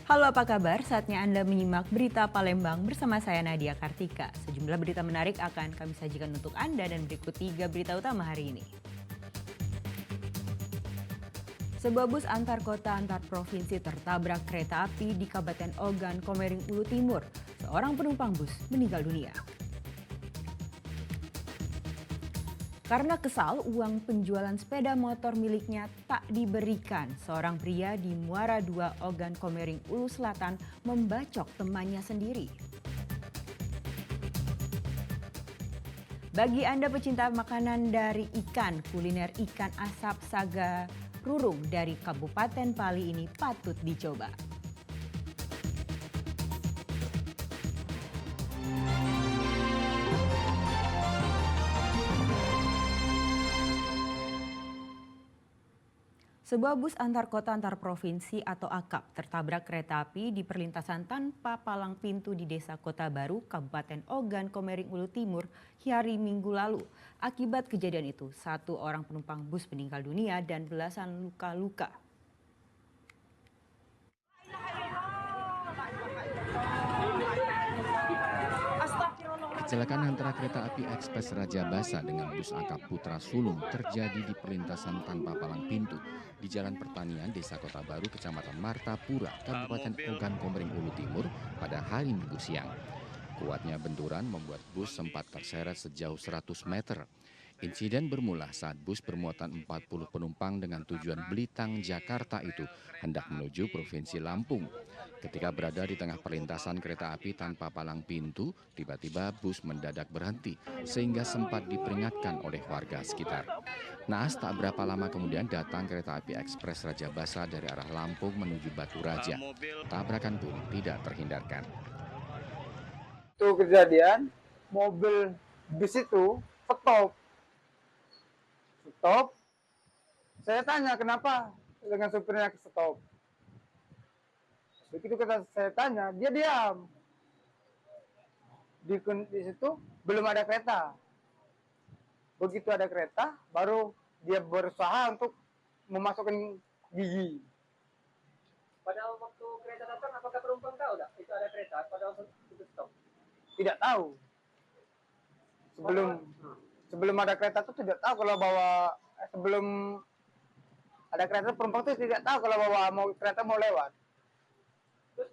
Halo, apa kabar? Saatnya Anda menyimak berita Palembang bersama saya Nadia Kartika. Sejumlah berita menarik akan kami sajikan untuk Anda dan berikut 3 berita utama hari ini. Sebuah bus antar kota antar provinsi tertabrak kereta api di Kabupaten Ogan, Komering Ulu Timur. Seorang penumpang bus meninggal dunia. Karena kesal, uang penjualan sepeda motor miliknya tak diberikan. Seorang pria di Muara II, Ogan Komering Ulu Selatan membacok temannya sendiri. Bagi Anda pecinta makanan dari ikan, kuliner ikan asap saga rurung dari Kabupaten Pali ini patut dicoba. Sebuah bus antar kota antar provinsi atau AKAP tertabrak kereta api di perlintasan tanpa palang pintu di Desa Kota Baru, Kabupaten Ogan, Komering Ulu Timur, hari Minggu lalu. Akibat kejadian itu, 1 orang penumpang bus meninggal dunia dan belasan luka-luka. Kecelakaan antara kereta api ekspres Raja Basa dengan bus AKAP Putra Sulung terjadi di perlintasan tanpa palang pintu di Jalan Pertanian, Desa Kota Baru, Kecamatan Martapura, Kabupaten Ogan Komering Ulu Timur pada hari Minggu siang. Kuatnya benturan membuat bus sempat terseret sejauh 100 meter. Insiden bermula saat bus bermuatan 40 penumpang dengan tujuan Belitang, Jakarta itu hendak menuju Provinsi Lampung. Ketika berada di tengah perlintasan kereta api tanpa palang pintu, tiba-tiba bus mendadak berhenti sehingga sempat diperingatkan oleh warga sekitar. Naas tak berapa lama kemudian datang kereta api ekspres Raja Basa dari arah Lampung menuju Batu Raja. Tabrakan pun tidak terhindarkan. Itu kejadian mobil bis itu stop. Saya tanya kenapa dengan supirnya stop. Begitu saya tanya, dia diam. Di situ belum ada kereta. Begitu ada kereta, baru dia berusaha untuk memasukkan gigi. Pada waktu kereta datang, apakah penumpang tahu tak itu ada kereta pada waktu itu stop? Tidak tahu. Sebelum ada kereta itu tidak tahu kalau sebelum ada kereta penumpang itu tidak tahu kalau kereta mau lewat. Terus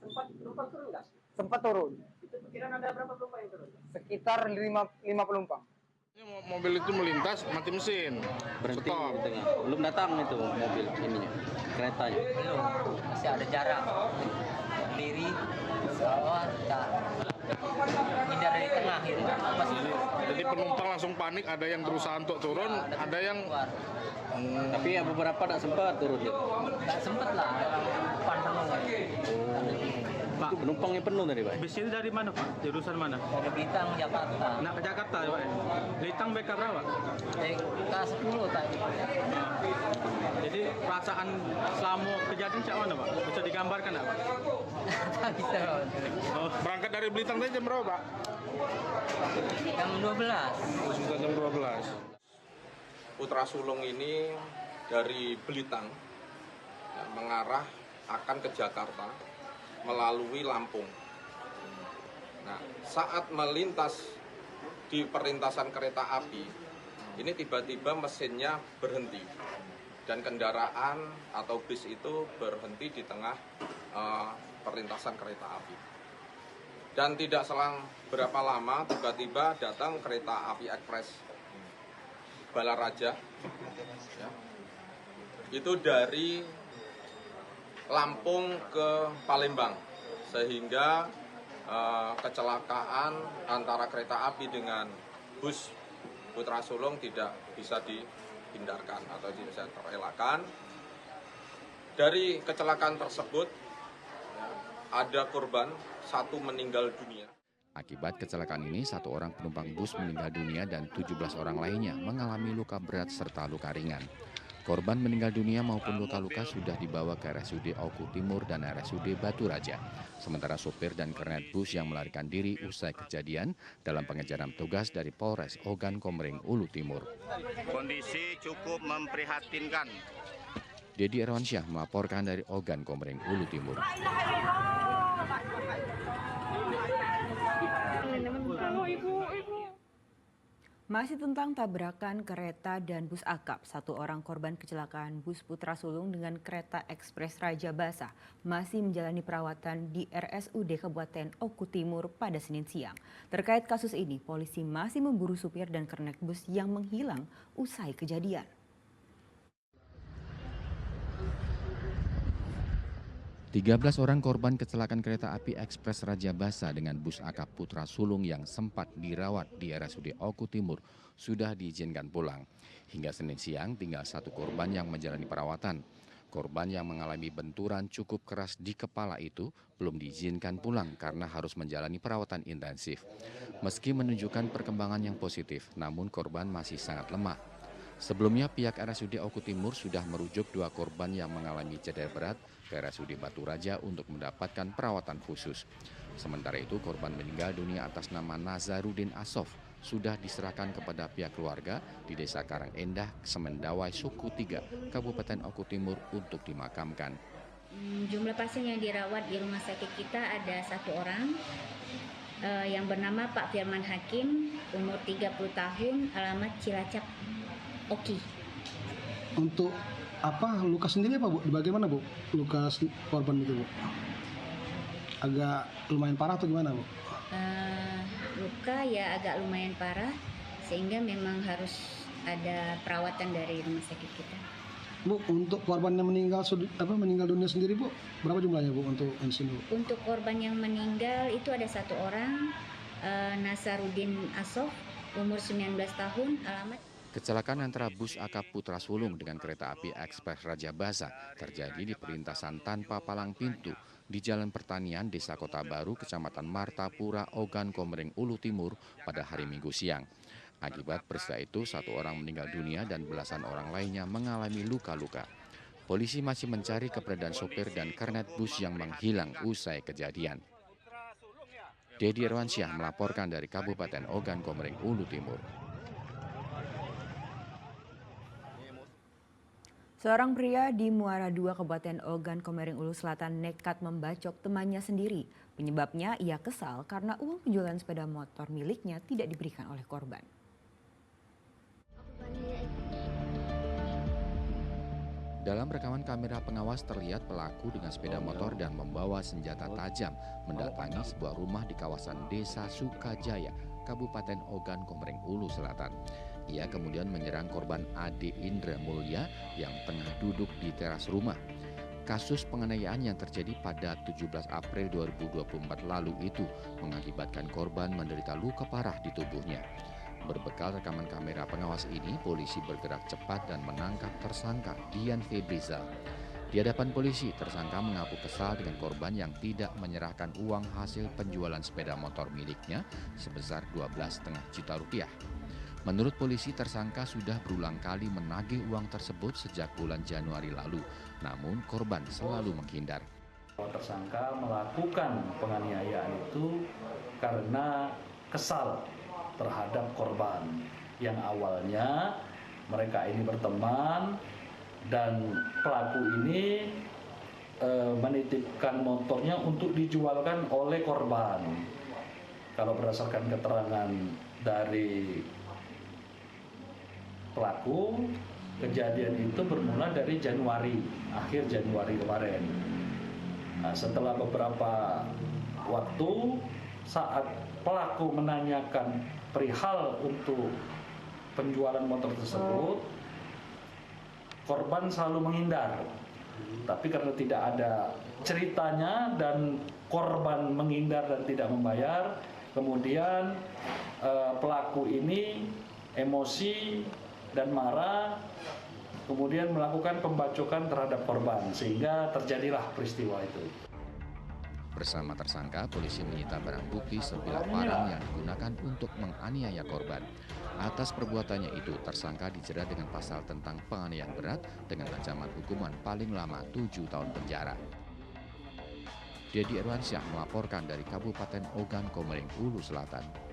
sempat penumpang turun nggak? Sempat turun. Itu perkiraan ada berapa penumpang yang turun? Sekitar 5 penumpang. Mobil itu melintas, mati mesin, berhenti stop. di tengah. Belum datang itu mobil ininya, keretanya. Belum, masih ada jarak. Kiri, bawah, hindar dari tengah gitu. Masih Jadi penumpang langsung panik, ada yang berusaha untuk turun, ada yang keluar. Tapi ya beberapa tak sempat turun ya. Nggak sempet lah, depan penuh. Itu penumpangnya penuh tadi, Pak. Bis ini dari mana, Pak? Jurusan mana? Dari Bintang, Jakarta. Nak ke Jakarta, Pak. Litang BK berapa? Dari K10 tadi. Jadi perasaan selama kejadian cak mana, Pak? Bisa digambarkan nggak, Pak? Tak bisa. Oh, berangkat dari Belitang tadi jam berapa, Pak? Jam 12. Sudah jam 12. Putra Sulung ini dari Belitang mengarah akan ke Jakarta melalui Lampung. Nah, saat melintas di perlintasan kereta api, ini tiba-tiba mesinnya berhenti dan kendaraan atau bis itu berhenti di tengah perlintasan kereta api. Dan tidak selang berapa lama tiba-tiba datang kereta api ekspres Balaraja, ya. Itu dari Lampung ke Palembang, sehingga kecelakaan antara kereta api dengan bus Putra Sulung tidak bisa dihindarkan atau tidak bisa terelakkan. Dari kecelakaan tersebut ya, ada korban, 1 meninggal dunia. Akibat kecelakaan ini, 1 orang penumpang bus meninggal dunia dan 17 orang lainnya mengalami luka berat serta luka ringan. Korban meninggal dunia maupun luka-luka sudah dibawa ke RSUD Oku Timur dan RSUD Batu Raja. Sementara sopir dan kernet bus yang melarikan diri usai kejadian dalam pengejaran tugas dari Polres Ogan Komering Ulu Timur. Kondisi cukup memprihatinkan Dedi Irwansyah melaporkan dari Ogan Komering Ulu Timur. Masih tentang tabrakan kereta dan bus akap, satu orang korban kecelakaan bus Putra Sulung dengan kereta ekspres Raja Basa masih menjalani perawatan di RSUD Kabupaten Oku Timur pada Senin siang. Terkait kasus ini, polisi masih memburu supir dan kernet bus yang menghilang usai kejadian. Tiga 13 orang korban kecelakaan kereta api ekspres Raja Basa dengan bus akap Putra Sulung yang sempat dirawat di RSUD Oku Timur sudah diizinkan pulang. Hingga Senin siang tinggal satu korban yang menjalani perawatan. Korban yang mengalami benturan cukup keras di kepala itu belum diizinkan pulang karena harus menjalani perawatan intensif. Meski menunjukkan perkembangan yang positif, namun korban masih sangat lemah. Sebelumnya pihak RSUD Oku Timur sudah merujuk dua korban yang mengalami cedera berat ke RSUD Batu Raja untuk mendapatkan perawatan khusus. Sementara itu korban meninggal dunia atas nama Nazarudin Asof sudah diserahkan kepada pihak keluarga di Desa Karangendah, Semendawai, Suku 3, Kabupaten Oku Timur untuk dimakamkan. Jumlah pasien yang dirawat di rumah sakit kita ada satu orang yang bernama Pak Firman Hakim, umur 30 tahun, alamat Cilacap, Oki. Untuk apa luka sendiri apa Bu? Bagaimana Bu? Luka korban itu Bu? Agak lumayan parah atau gimana Bu? Luka ya agak lumayan parah sehingga memang harus ada perawatan dari rumah sakit kita. Bu, untuk korban yang meninggal dunia sendiri Bu, berapa jumlahnya Bu untuk insiden? Untuk korban yang meninggal itu ada satu orang, Nazarudin Asof, umur 19 tahun, alamat. Kecelakaan antara bus akap Putra Sulung dengan kereta api ekspres Raja Basa terjadi di perlintasan tanpa palang pintu di Jalan Pertanian, Desa Kota Baru, Kecamatan Martapura, Ogan Komering Ulu Timur pada hari Minggu siang. Akibat peristiwa itu, satu orang meninggal dunia dan belasan orang lainnya mengalami luka-luka. Polisi masih mencari keberadaan sopir dan kernet bus yang menghilang usai kejadian. Dedi Irwansyah melaporkan dari Kabupaten Ogan Komering Ulu Timur. Seorang pria di Muara II, Kabupaten Ogan Komering Ulu Selatan nekat membacok temannya sendiri. Penyebabnya ia kesal karena uang penjualan sepeda motor miliknya tidak diberikan oleh korban. Dalam rekaman kamera pengawas terlihat pelaku dengan sepeda motor dan membawa senjata tajam mendatangi sebuah rumah di kawasan Desa Sukajaya, Kabupaten Ogan Komering Ulu Selatan. Ia kemudian menyerang korban Ade Indra Mulya yang tengah duduk di teras rumah. Kasus penganiayaan yang terjadi pada 17 April 2024 lalu itu mengakibatkan korban menderita luka parah di tubuhnya. Berbekal rekaman kamera pengawas ini, polisi bergerak cepat dan menangkap tersangka Dian Febrizal. Di hadapan polisi, tersangka mengaku kesal dengan korban yang tidak menyerahkan uang hasil penjualan sepeda motor miliknya sebesar 12,5 juta rupiah. Menurut polisi, tersangka sudah berulang kali menagih uang tersebut sejak bulan Januari lalu, namun korban selalu menghindar. Tersangka melakukan penganiayaan itu karena kesal terhadap korban yang awalnya mereka ini berteman dan pelaku ini menitipkan motornya untuk dijualkan oleh korban. Kalau berdasarkan keterangan dari pelaku, kejadian itu bermula dari akhir Januari kemarin. Nah, setelah beberapa waktu, saat pelaku menanyakan perihal untuk penjualan motor tersebut, korban selalu menghindar. Tapi karena tidak ada ceritanya dan korban menghindar dan tidak membayar, kemudian pelaku ini emosi dan marah, kemudian melakukan pembacokan terhadap korban, sehingga terjadilah peristiwa itu. Bersama tersangka, polisi menyita barang bukti sebilah parang yang digunakan untuk menganiaya korban. Atas perbuatannya itu, tersangka dijerat dengan pasal tentang penganiayaan berat dengan ancaman hukuman paling lama 7 tahun penjara. Dedi Irwansyah melaporkan dari Kabupaten Ogan Komering Ulu Selatan.